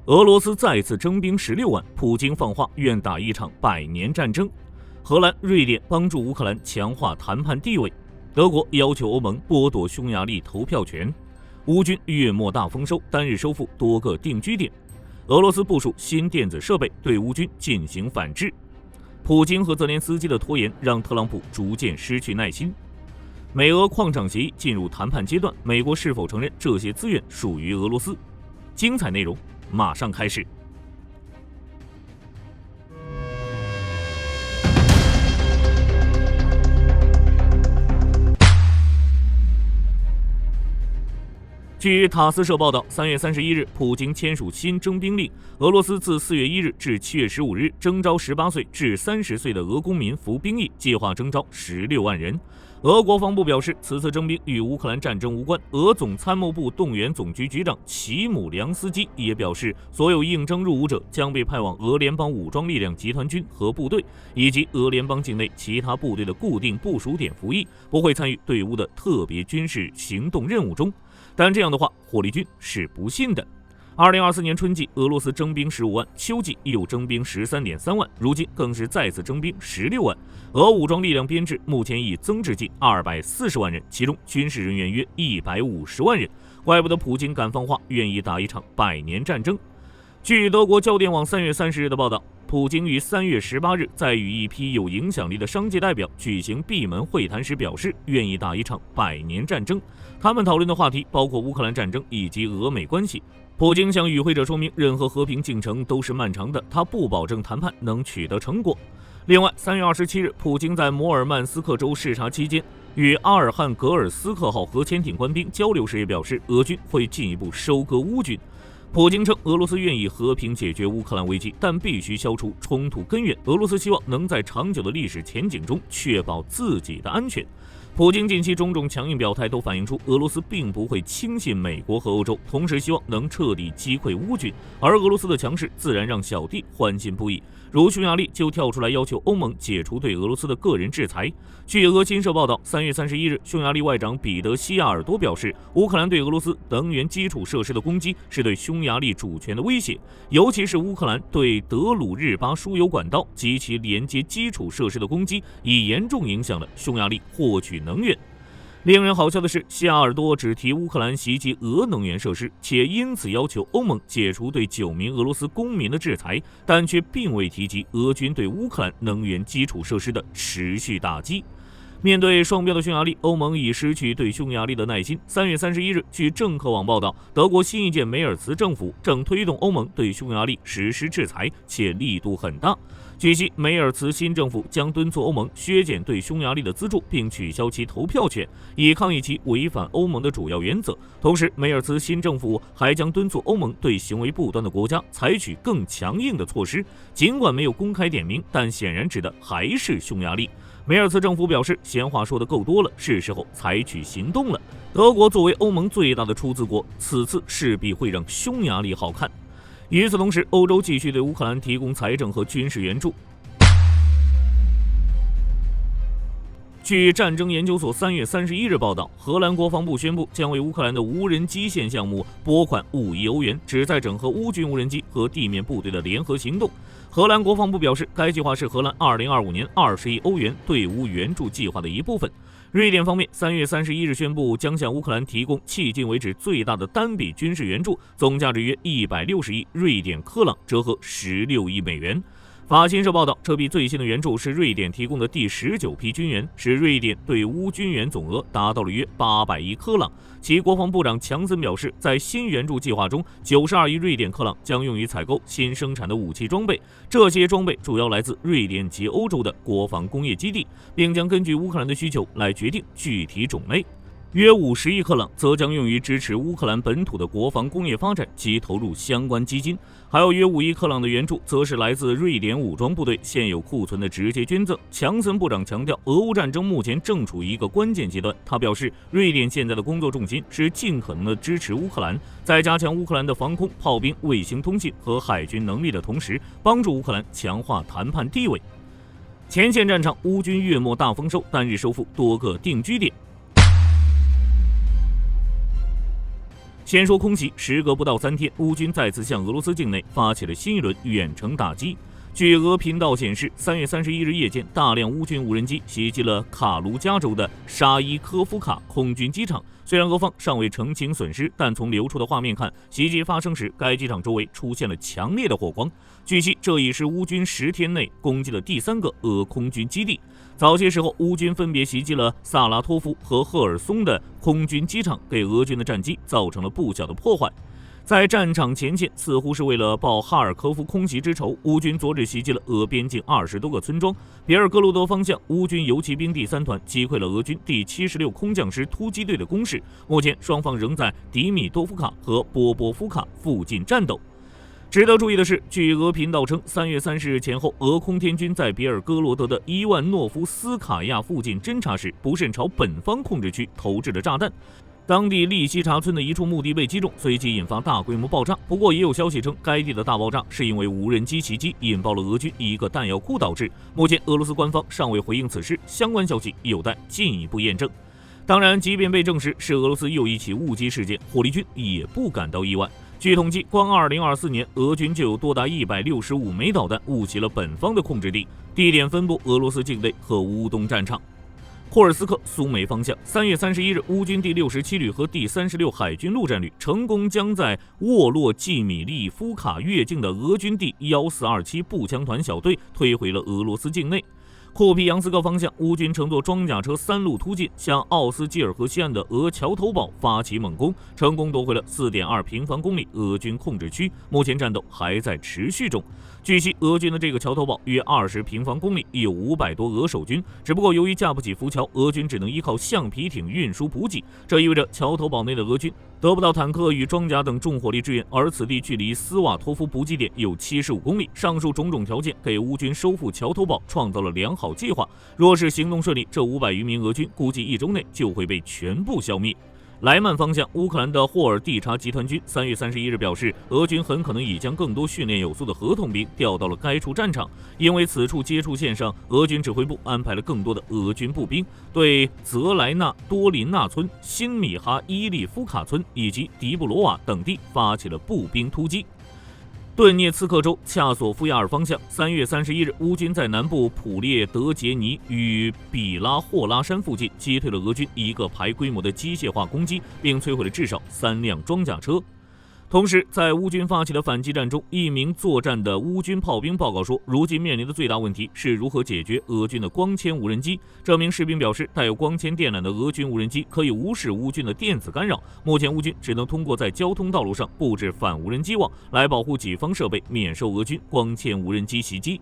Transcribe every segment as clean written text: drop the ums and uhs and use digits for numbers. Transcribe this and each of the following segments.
俄罗斯再次征兵16万，普京放话愿打一场100年战争。荷兰、瑞典帮助乌克兰强化谈判地位。德国要求欧盟剥夺匈牙利投票权。乌军月末大丰收，单日收复多个定居点。俄罗斯部署新电子设备对乌军进行反制。普京和泽连斯基的拖延让特朗普逐渐失去耐心。美俄矿场协议进入谈判阶段，美国是否承认这些资源属于俄罗斯？精彩内容马上开始。据塔斯社报道，3月31日，普京签署新征兵令，俄罗斯自4月1日至7月15日征召18岁至30岁的俄公民服兵役，计划征召16万人。俄国防部表示，此次征兵与乌克兰战争无关。俄总参谋部动员总局局长齐姆良斯基也表示，所有应征入伍者将被派往俄联邦武装力量集团军和部队，以及俄联邦境内其他部队的固定部署点服役，不会参与对乌的特别军事行动任务中。但这样的话，火力军是不信的。2024年春季，俄罗斯征兵15万，秋季又征兵13.3万，如今更是再次征兵16万。俄武装力量编制目前已增至近240万人，其中军事人员约150万人。怪不得普京敢放话，愿意打一场100年战争。据德国焦点网3月30日的报道，普京于3月18日在与一批有影响力的商界代表举行闭门会谈时表示，愿意打一场100年战争。他们讨论的话题包括乌克兰战争以及俄美关系。普京向与会者说明，任何和平进程都是漫长的，他不保证谈判能取得成果。另外，3月27日，普京在摩尔曼斯克州视察期间，与阿尔汉格尔斯克号核潜艇官兵交流时也表示，俄军会进一步收割乌军。普京称，俄罗斯愿意和平解决乌克兰危机，但必须消除冲突根源。俄罗斯希望能在长久的历史前景中确保自己的安全。普京近期种种强硬表态都反映出俄罗斯并不会轻信美国和欧洲，同时希望能彻底击溃乌军，而俄罗斯的强势自然让小弟欢欣不已。如匈牙利就跳出来要求欧盟解除对俄罗斯的个人制裁。据俄新社报道，3月31日，匈牙利外长彼得西亚尔多表示，乌克兰对俄罗斯能源基础设施的攻击是对匈牙利主权的威胁，尤其是乌克兰对德鲁日巴输油管道及其连接基础设施的攻击，已严重影响了匈牙利获取能源。令人好笑的是，西亚尔多只提乌克兰袭击俄能源设施，且因此要求欧盟解除对9名俄罗斯公民的制裁，但却并未提及俄军对乌克兰能源基础设施的持续打击。面对双标的匈牙利，欧盟已失去对匈牙利的耐心。3月31日，据政客网报道，德国新一届梅尔茨政府正推动欧盟对匈牙利实施制裁，且力度很大。据悉，梅尔茨新政府将敦促欧盟削减对匈牙利的资助，并取消其投票权，以抗议其违反欧盟的主要原则。同时，梅尔茨新政府还将敦促欧盟对行为不端的国家采取更强硬的措施。尽管没有公开点名，但显然指的还是匈牙利。梅尔茨政府表示，闲话说得够多了，是时候采取行动了。德国作为欧盟最大的出资国，此次势必会让匈牙利好看。与此同时，欧洲继续对乌克兰提供财政和军事援助。据战争研究所3月31日报道，荷兰国防部宣布将为乌克兰的无人机械项目拨款5亿欧元，旨在整合乌军无人机和地面部队的联合行动。荷兰国防部表示，该计划是荷兰2025年20亿欧元对乌援助计划的一部分。瑞典方面3月31日宣布将向乌克兰提供迄今为止最大的单笔军事援助，总价值约160亿瑞典克朗，折合16亿美元。法新社报道，这笔最新的援助是瑞典提供的第19批军援，使瑞典对乌军援总额达到了约800亿克朗。其国防部长强森表示，在新援助计划中，92亿瑞典克朗将用于采购新生产的武器装备，这些装备主要来自瑞典及欧洲的国防工业基地，并将根据乌克兰的需求来决定具体种类。约50亿克朗则将用于支持乌克兰本土的国防工业发展及投入相关基金，还有约5亿克朗的援助则是来自瑞典武装部队现有库存的直接捐赠。强森部长强调，俄乌战争目前正处于一个关键阶段。他表示，瑞典现在的工作重心是尽可能的支持乌克兰，在加强乌克兰的防空、炮兵、卫星通信和海军能力的同时，帮助乌克兰强化谈判地位。前线战场，乌军月末大丰收，单日收复多个定居点。先说空袭，时隔不到3天，乌军再次向俄罗斯境内发起了新一轮远程打击。据俄频道显示，3月31日夜间，大量乌军无人机袭击了卡卢加州的沙伊科夫卡空军机场。虽然俄方尚未澄清损失，但从流出的画面看，袭击发生时，该机场周围出现了强烈的火光。据悉，这已是乌军10天内攻击的第3个俄空军基地。早些时候，乌军分别袭击了萨拉托夫和赫尔松的空军机场，给俄军的战机造成了不小的破坏。在战场前线，似乎是为了报哈尔科夫空袭之仇，乌军昨日袭击了俄边境20多个村庄。别尔哥罗德方向，乌军游骑兵第3团击溃了俄军第76空降师突击队的攻势。目前，双方仍在迪米多夫卡和波波夫卡附近战斗。值得注意的是，据俄频道称，3月30日前后，俄空天军在别尔哥罗德的伊万诺夫斯卡亚附近侦察时，不慎朝本方控制区投掷了炸弹。当地利西查村的一处墓地被击中，随即引发大规模爆炸。不过，也有消息称，该地的大爆炸是因为无人机袭击引爆了俄军一个弹药库导致。目前，俄罗斯官方尚未回应此事，相关消息有待进一步验证。当然，即便被证实是俄罗斯又一起误击事件，火力军也不感到意外。据统计，光2024年，俄军就有多达165枚导弹误袭了本方的控制地，地点分布俄罗斯境内和乌东战场。霍尔斯克苏梅方向，3月31日，乌军第67旅和第36海军陆战旅成功将在沃洛季米利夫卡越境的俄军第1427步枪团小队推回了俄罗斯境内。库皮扬斯克方向，乌军乘坐装甲车3路突进，向奥斯基尔河西岸的俄桥头堡发起猛攻，成功夺回了4.2平方公里俄军控制区。目前战斗还在持续中。据悉，俄军的这个桥头堡约20平方公里，有500多俄守军。只不过由于架不起浮桥，俄军只能依靠橡皮艇运输补给，这意味着桥头堡内的俄军得不到坦克与装甲等重火力支援，而此地距离斯瓦托夫补给点有75公里。上述种种条件给乌军收复桥头堡创造了良好计划。若是行动顺利，这500余名俄军估计1周内就会被全部消灭。莱曼方向，乌克兰的霍尔蒂察集团军3月31日表示，俄军很可能已将更多训练有素的合同兵调到了该处战场，因为此处接触线上，俄军指挥部安排了更多的俄军步兵，对泽莱纳多林纳村、新米哈伊利夫卡村以及迪布罗瓦等地发起了步兵突击。顿涅茨克州恰索夫亚尔方向，3月31日，乌军在南部普列德杰尼与比拉霍拉山附近击退了俄军一个排规模的机械化攻击，并摧毁了至少3辆装甲车。同时，在乌军发起的反击战中，一名作战的乌军炮兵报告说，如今面临的最大问题是如何解决俄军的光纤无人机。这名士兵表示，带有光纤电缆的俄军无人机可以无视乌军的电子干扰。目前，乌军只能通过在交通道路上布置反无人机网，来保护己方设备免受俄军光纤无人机袭击。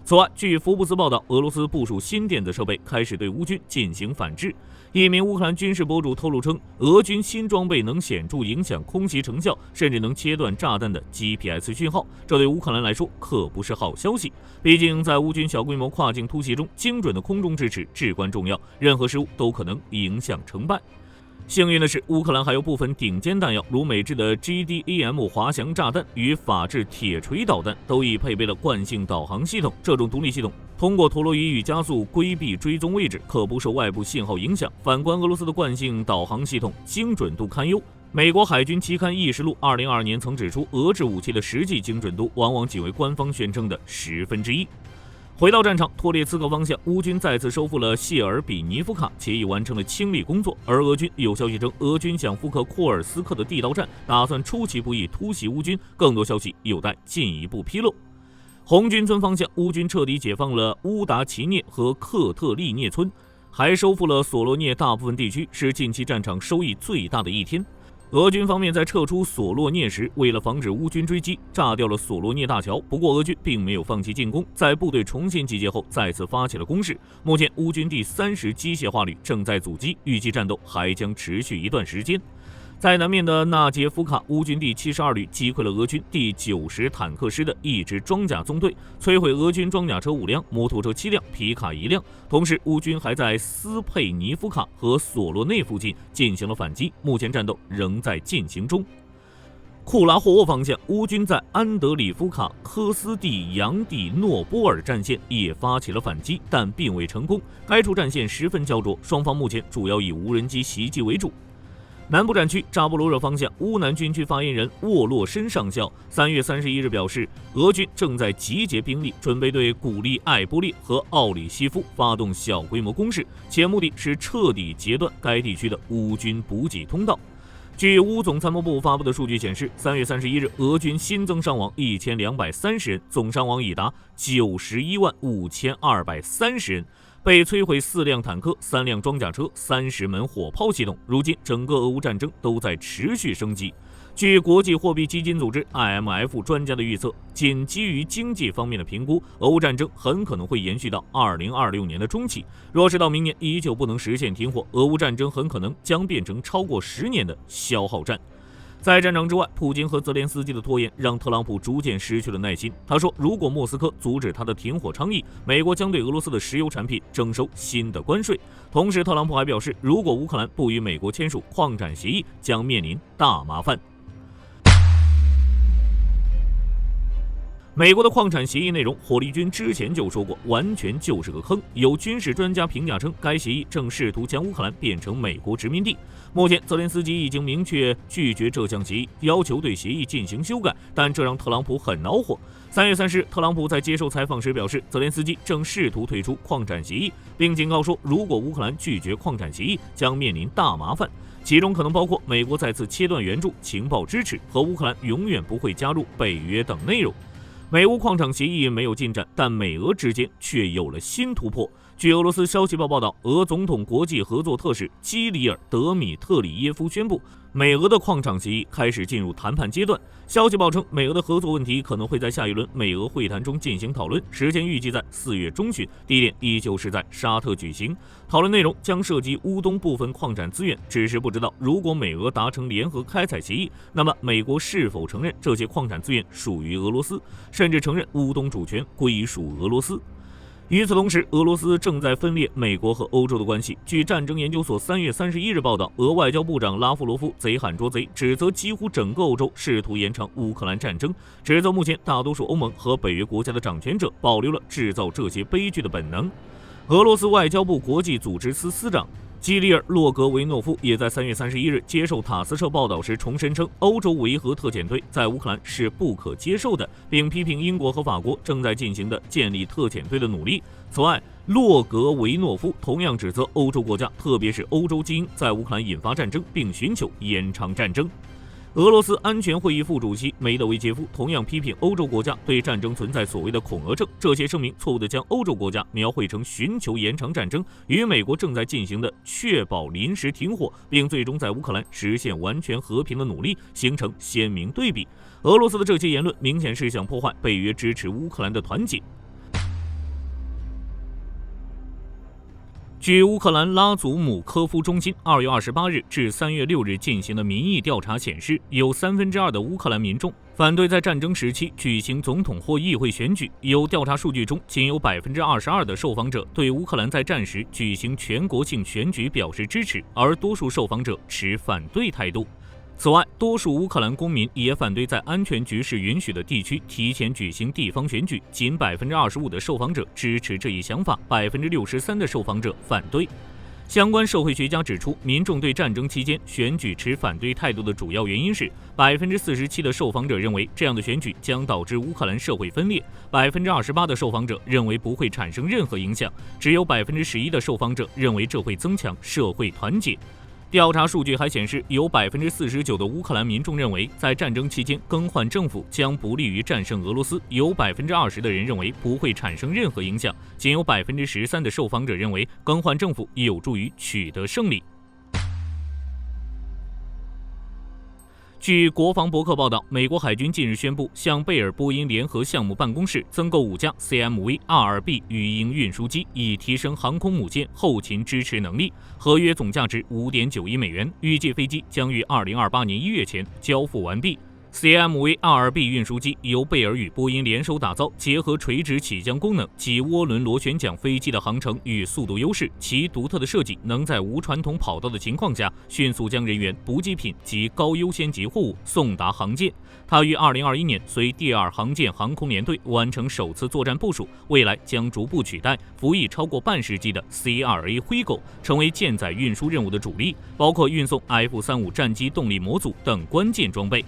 此外，据福布斯报道，俄罗斯部署新电子设备，开始对乌军进行反制。一名乌克兰军事博主透露称，俄军新装备能显著影响空袭成效，甚至能切断炸弹的 GPS 讯号。这对乌克兰来说可不是好消息。毕竟，在乌军小规模跨境突袭中，精准的空中支持至关重要，任何失误都可能影响成败。幸运的是，乌克兰还有部分顶尖弹药，如美制的 GDAM 滑翔炸弹与法制铁锤导弹，都已配备了惯性导航系统。这种独立系统通过陀螺仪与加速规避追踪位置，可不受外部信号影响。反观俄罗斯的惯性导航系统，精准度堪忧。美国海军期刊《议事录》2022年曾指出，俄制武器的实际精准度往往仅为官方宣称的1/10。回到战场，托列茨克方向，乌军再次收复了谢尔比尼夫卡，且已完成了清理工作。而俄军有消息称，俄军想复刻库尔斯克的地道战，打算出其不意突袭乌军。更多消息有待进一步披露。红军村方向，乌军彻底解放了乌达奇涅和克特利涅村，还收复了索罗涅大部分地区，是近期战场收益最大的一天。俄军方面在撤出索洛涅时，为了防止乌军追击，炸掉了索洛涅大桥。不过俄军并没有放弃进攻，在部队重新集结后，再次发起了攻势。目前乌军第30机械化旅正在阻击，预计战斗还将持续一段时间。在南面的纳杰夫卡，乌军第72旅击溃了俄军第90坦克师的一支装甲纵队，摧毁俄军装甲车5辆、摩托车7辆、皮卡1辆。同时，乌军还在斯佩尼夫卡和索洛内附近进行了反击，目前战斗仍在进行中。库拉霍沃方向，乌军在安德里夫卡、科斯蒂扬蒂诺波尔战线也发起了反击，但并未成功。该处战线十分焦灼，双方目前主要以无人机袭击为主。南部战区扎波罗热方向乌南军区发言人沃洛申上校3月31日表示，俄军正在集结兵力，准备对古利艾波列和奥里西夫发动小规模攻势，且目的是彻底截断该地区的乌军补给通道。据乌总参谋部发布的数据显示，3月31日，俄军新增伤亡1230人，总伤亡已达915230人。被摧毁4辆坦克、3辆装甲车、30门火炮系统。如今，整个俄乌战争都在持续升级。据国际货币基金组织 IMF 专家的预测，仅基于经济方面的评估，俄乌战争很可能会延续到2026年的中期。若是到明年依旧不能实现停火，俄乌战争很可能将变成超过10年的消耗战。在战场之外，普京和泽连斯基的拖延让特朗普逐渐失去了耐心。他说，如果莫斯科阻止他的停火倡议，美国将对俄罗斯的石油产品征收新的关税。同时，特朗普还表示，如果乌克兰不与美国签署矿产协议，将面临大麻烦。美国的矿产协议内容，火力军之前就说过，完全就是个坑。有军事专家评价称，该协议正试图将乌克兰变成美国殖民地。目前，泽连斯基已经明确拒绝这项协议，要求对协议进行修改，但这让特朗普很恼火。3月30日，特朗普在接受采访时表示，泽连斯基正试图退出矿产协议，并警告说，如果乌克兰拒绝矿产协议，将面临大麻烦。其中可能包括美国再次切断援助、情报支持和乌克兰永远不会加入北约等内容。美乌矿场协议没有进展，但美俄之间却有了新突破。据俄罗斯消息报道，俄总统国际合作特使基里尔·德米特里耶夫宣布，美俄的矿场协议开始进入谈判阶段。消息报称，美俄的合作问题可能会在下一轮美俄会谈中进行讨论，时间预计在4月中旬，地点依旧是在沙特举行。讨论内容将涉及乌东部分矿产资源，只是不知道如果美俄达成联合开采协议，那么美国是否承认这些矿产资源属于俄罗斯，甚至承认乌东主权归属俄罗斯。与此同时，俄罗斯正在分裂美国和欧洲的关系。据战争研究所3月31日报道，俄外交部长拉夫罗夫贼喊捉贼，指责几乎整个欧洲试图延长乌克兰战争，指责目前大多数欧盟和北约国家的掌权者保留了制造这些悲剧的本能。俄罗斯外交部国际组织司司长基里尔·洛格维诺夫也在3月31日接受塔斯社报道时重申称，欧洲维和特遣队在乌克兰是不可接受的，并批评英国和法国正在进行的建立特遣队的努力。此外，洛格维诺夫同样指责欧洲国家，特别是欧洲精英，在乌克兰引发战争，并寻求延长战争。俄罗斯安全会议副主席梅德韦杰夫同样批评欧洲国家对战争存在所谓的恐俄症，这些声明错误地将欧洲国家描绘成寻求延长战争与美国正在进行的确保临时停火并最终在乌克兰实现完全和平的努力形成鲜明对比。俄罗斯的这些言论明显是想破坏北约支持乌克兰的团结。据乌克兰拉祖姆科夫中心2月28日至3月6日进行的民意调查显示，有2/3的乌克兰民众反对在战争时期举行总统或议会选举。有调查数据中，仅有22%的受访者对乌克兰在战时举行全国性选举表示支持，而多数受访者持反对态度。此外，多数乌克兰公民也反对在安全局势允许的地区提前举行地方选举，仅25%的受访者支持这一想法，63%的受访者反对。相关社会学家指出，民众对战争期间选举持反对态度的主要原因是，47%的受访者认为这样的选举将导致乌克兰社会分裂，28%的受访者认为不会产生任何影响，只有11%的受访者认为这会增强社会团结。调查数据还显示，有49%的乌克兰民众认为，在战争期间更换政府将不利于战胜俄罗斯，有20%的人认为不会产生任何影响，仅有13%的受访者认为更换政府有助于取得胜利。据国防博客报道，美国海军近日宣布向贝尔波音联合项目办公室增购5架 CMV-22B 鱼鹰运输机，以提升航空母舰后勤支持能力。合约总价值5.9亿美元，预计飞机将于2028年1月前交付完毕。CMV-22B 运输机由贝尔与波音联手打造，结合垂直起降功能及涡轮螺旋桨飞机的航程与速度优势，其独特的设计能在无传统跑道的情况下，迅速将人员、补给品及高优先级货物送达航舰。它于2021年随第2航舰航空联队完成首次作战部署，未来将逐步取代服役超过半世纪的 C2A 灰狗，成为舰载运输任务的主力，包括运送 F-35战机动力模组等关键装备。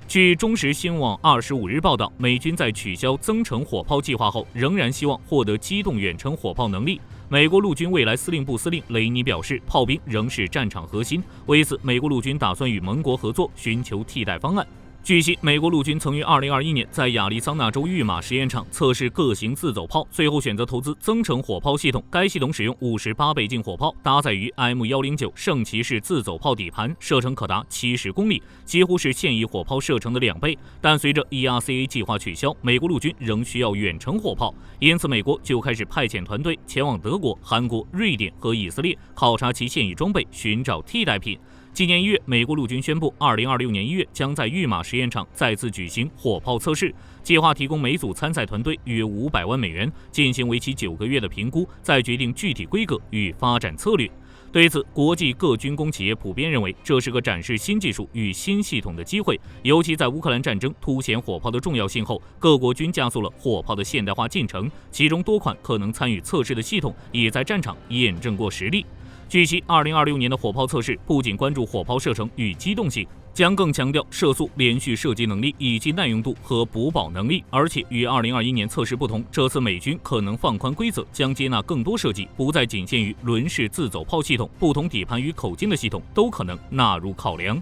据中时新闻网25日报道，美军在取消增程火炮计划后，仍然希望获得机动远程火炮能力。美国陆军未来司令部司令雷尼表示，炮兵仍是战场核心，为此，美国陆军打算与盟国合作，寻求替代方案。据悉，美国陆军曾于2021年在亚利桑那州育马实验场测试各型自走炮，最后选择投资增程火炮系统。该系统使用58倍镜火炮，搭载于 M109圣骑士自走炮底盘，射程可达70公里，几乎是现役火炮射程的2倍。但随着 ERCA 计划取消，美国陆军仍需要远程火炮，因此美国就开始派遣团队前往德国、韩国、瑞典和以色列考察其现役装备，寻找替代品。今年1月，美国陆军宣布，2026年1月将在育马实验场再次举行火炮测试，计划提供每组参赛团队约500万美元，进行为期9个月的评估，再决定具体规格与发展策略。对此，国际各军工企业普遍认为，这是个展示新技术与新系统的机会。尤其在乌克兰战争凸显火炮的重要性后，各国均加速了火炮的现代化进程，其中多款可能参与测试的系统也在战场验证过实力。据悉，2026年的火炮测试不仅关注火炮射程与机动性，将更强调射速、连续射击能力以及耐用度和补保能力。而且与2021年测试不同，这次美军可能放宽规则，将接纳更多设计，不再仅限于轮式自走炮系统，不同底盘与口径的系统都可能纳入考量。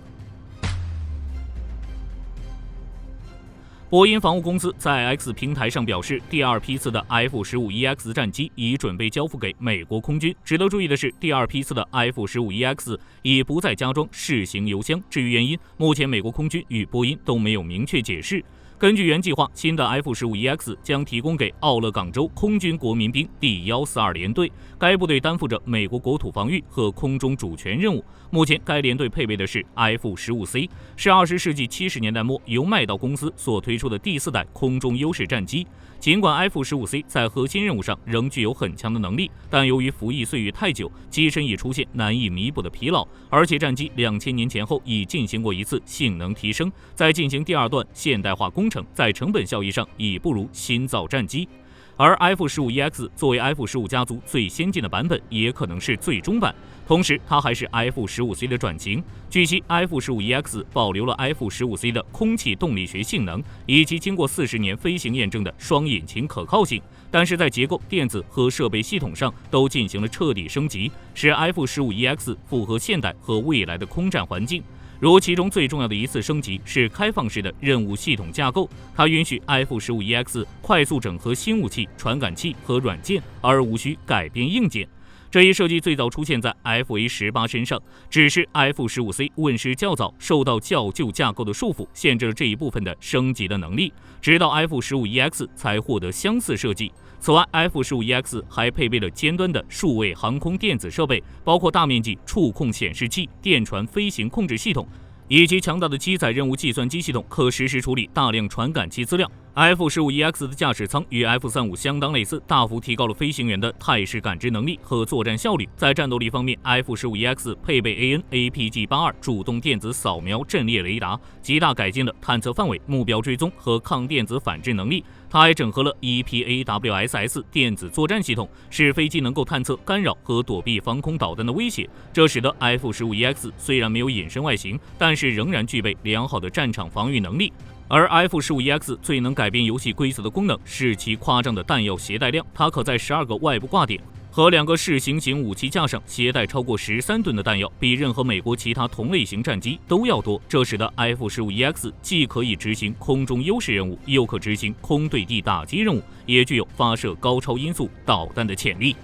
波音防务公司在 X 平台上表示，第2批次的 F-15EX 战机已准备交付给美国空军。值得注意的是，第2批次的 F-15EX 已不再加装适型油箱。至于原因，目前美国空军与波音都没有明确解释。根据原计划，新的 F-15EX 将提供给奥勒冈州空军国民兵第142联队，该部队担负着美国国土防御和空中主权任务。目前，该联队配备的是 F-15C， 是20世纪70年代末由麦道公司所推出的第4代空中优势战机。尽管 F-15C 在核心任务上仍具有很强的能力，但由于服役岁月太久，机身已出现难以弥补的疲劳，而且战机2000年前后已进行过一次性能提升，在进行第2段现代化工程，在成本效益上已不如新造战机。而 F-15EX 作为 F-15家族最先进的版本，也可能是最终版，同时它还是 F-15C 的转型。据悉 F-15EX 保留了 F-15C 的空气动力学性能，以及经过40年飞行验证的双引擎可靠性，但是在结构、电子和设备系统上都进行了彻底升级，使 F-15EX 符合现代和未来的空战环境。如其中最重要的一次升级是开放式的任务系统架构，它允许 F-15EX 快速整合新武器、传感器和软件，而无需改变硬件。这一设计最早出现在 FA-18身上，只是 F-15C 问世较早，受到较旧架构的束缚，限制了这一部分的升级的能力，直到 F-15EX 才获得相似设计。此外 ，F-15EX 还配备了尖端的数位航空电子设备，包括大面积触控显示器、电传飞行控制系统，以及强大的机载任务计算机系统，可实时处理大量传感器资料。F-15EX 的驾驶舱与 F-35相当类似，大幅提高了飞行员的态势感知能力和作战效率。在战斗力方面 ，F-15EX 配备 AN/APG-82主动电子扫描阵列雷达，极大改进了探测范围、目标追踪和抗电子反制能力。它还整合了 EPAWSS 电子作战系统，使飞机能够探测干扰和躲避防空导弹的威胁。这使得 F-15EX 虽然没有隐身外形，但是仍然具备良好的战场防御能力。而 F-15EX 最能改变游戏规则的功能是其夸张的弹药携带量，它可在12个外部挂点和2个适行型武器架上携带超过13吨的弹药，比任何美国其他同类型战机都要多。这使得 F-15EX 既可以执行空中优势任务，又可执行空对地打击任务，也具有发射高超音速导弹的潜力。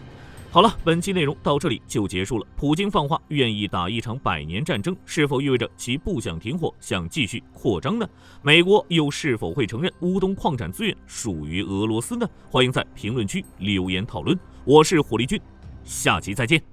好了，本期内容到这里就结束了。普京放话愿意打一场100年战争，是否意味着其不想停火，想继续扩张呢？美国又是否会承认乌东矿产资源属于俄罗斯呢？欢迎在评论区留言讨论。我是火力军，下期再见。